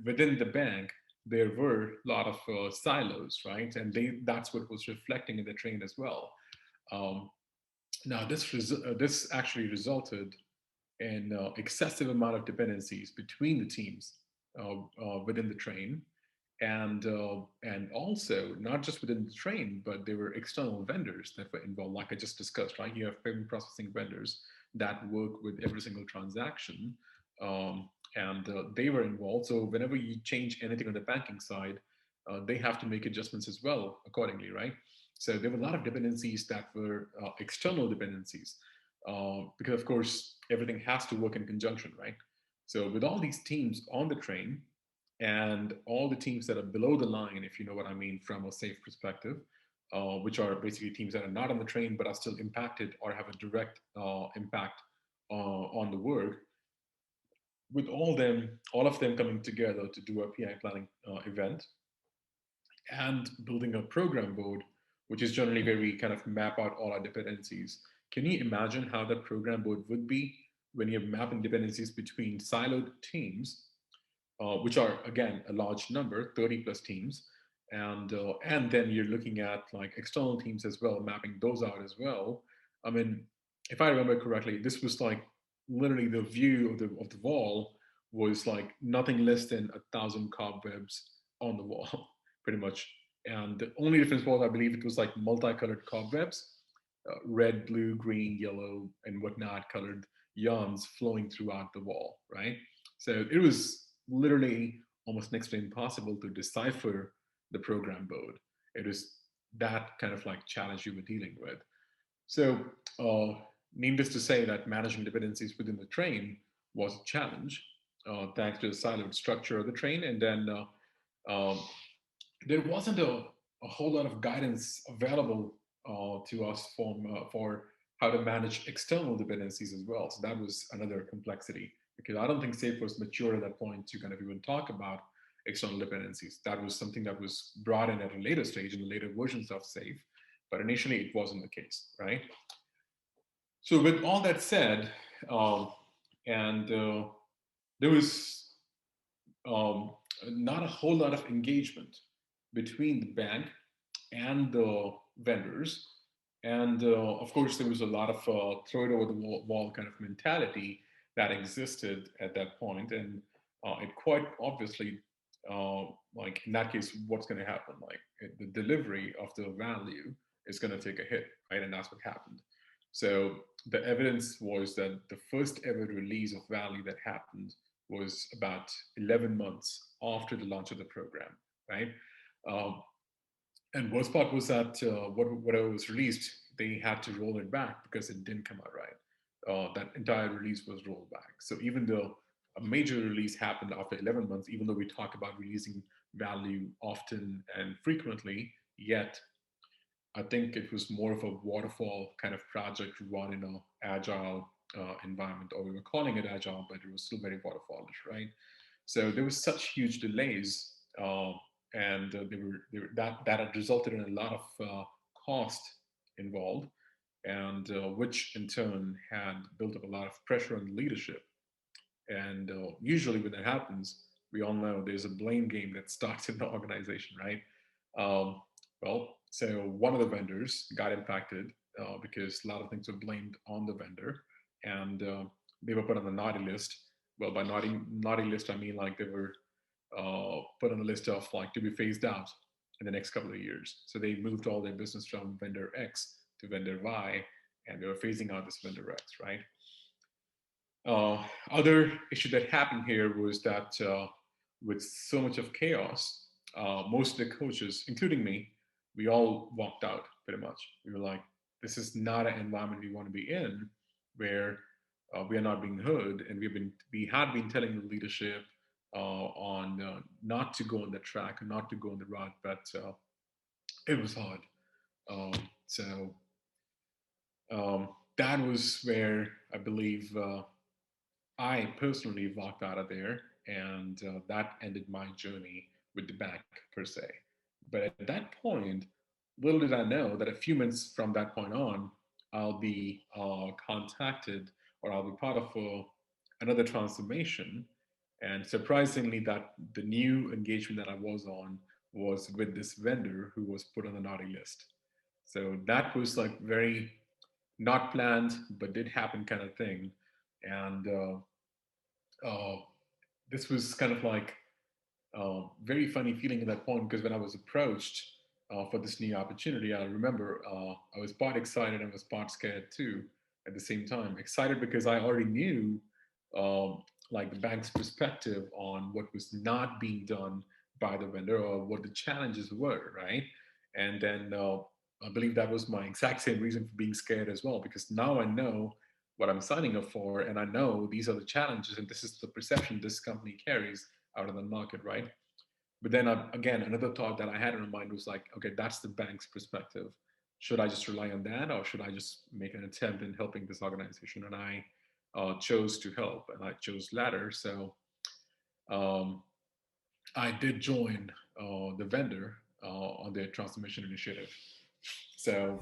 within the bank, there were a lot of silos, right? And that's what was reflecting in the train as well. Um, Now, this actually resulted in excessive amount of dependencies between the teams within the train, and also not just within the train, but there were external vendors that were involved, like I just discussed, right? You have payment processing vendors that work with every single transaction, and they were involved. So whenever you change anything on the banking side, they have to make adjustments as well accordingly, right? So there were a lot of dependencies that were external dependencies, because of course everything has to work in conjunction, right? So with all these teams on the train and all the teams that are below the line, if you know what I mean, from a safe perspective, which are basically teams that are not on the train but are still impacted or have a direct impact on the work, with all of them coming together to do a PI planning event and building a program board, which is generally where we kind of map out all our dependencies. Can you imagine how that program board would be when you're mapping dependencies between siloed teams, which are again a large number, 30 plus teams, and then you're looking at like external teams as well, mapping those out as well. I mean, if I remember correctly, this was like literally the view of the wall was like nothing less than 1,000 cobwebs on the wall, pretty much. And the only difference was, I believe, it was like multicolored cobwebs, red, blue, green, yellow, and whatnot colored yarns flowing throughout the wall, right? So it was literally almost next to impossible to decipher the program board. It was that kind of like challenge you were dealing with. So, uh, needless to say, that managing dependencies within the train was a challenge, thanks to the siloed structure of the train. And then there wasn't a whole lot of guidance available to us for how to manage external dependencies as well. So that was another complexity, because I don't think SAFe was mature at that point to kind of even talk about external dependencies. That was something that was brought in at a later stage in the later versions of SAFe, but initially it wasn't the case, right? So with all that said, um, and there was um, not a whole lot of engagement between the bank and the vendors. And of course, there was a lot of throw it over the wall kind of mentality that existed at that point. And it quite obviously, like in that case, what's going to happen? Like the delivery of the value is going to take a hit, right? And that's what happened. So the evidence was that the first ever release of value that happened was about 11 months after the launch of the program, right? Um, and worst part was that whatever was released, they had to roll it back because it didn't come out right. That entire release was rolled back. So even though a major release happened after 11 months, even though we talk about releasing value often and frequently, yet I think it was more of a waterfall kind of project run in a agile environment, or we were calling it agile, but it was still very waterfallish, right? So there was such huge delays, and that had resulted in a lot of cost involved, and which in turn had built up a lot of pressure on leadership. And usually, when that happens, we all know there's a blame game that starts in the organization, right? Um, so one of the vendors got impacted because a lot of things were blamed on the vendor, and they were put on the naughty list. Well, by naughty list, I mean like they were put on the list of like to be phased out in the next couple of years. So they moved all their business from vendor X to vendor Y, and they were phasing out this vendor X, right? Other issue that happened here was that with so much of chaos, most of the coaches, including me, we all walked out pretty much. We were like, this is not an environment we want to be in, where we are not being heard, and we had been telling the leadership on not to go on the track, not to go on the route, but it was hard. Um, so that was where I believe. I personally walked out of there, and that ended my journey with the bank per se. But at that point, little did I know that a few months from that point on, I'll be contacted, or I'll be part of another transformation. And surprisingly, that the new engagement that I was on was with this vendor who was put on the naughty list. So that was like very not planned, but did happen kind of thing. And uh, this was kind of like very funny feeling at that point because when I was approached for this new opportunity, I remember I was part excited and was part scared too at the same time. Excited because I already knew um, like the bank's perspective on what was not being done by the vendor or what the challenges were, right? And then I believe that was my exact same reason for being scared as well because now I know what I'm signing up for and I know these are the challenges and this is the perception this company carries out in the market, right? But then again, another thought that I had in my mind was like, okay, that's the bank's perspective. Should I just rely on that, or should I just make an attempt in helping this organization? And I chose to help, and I chose latter. So um, I did join the vendor on their transformation initiative. So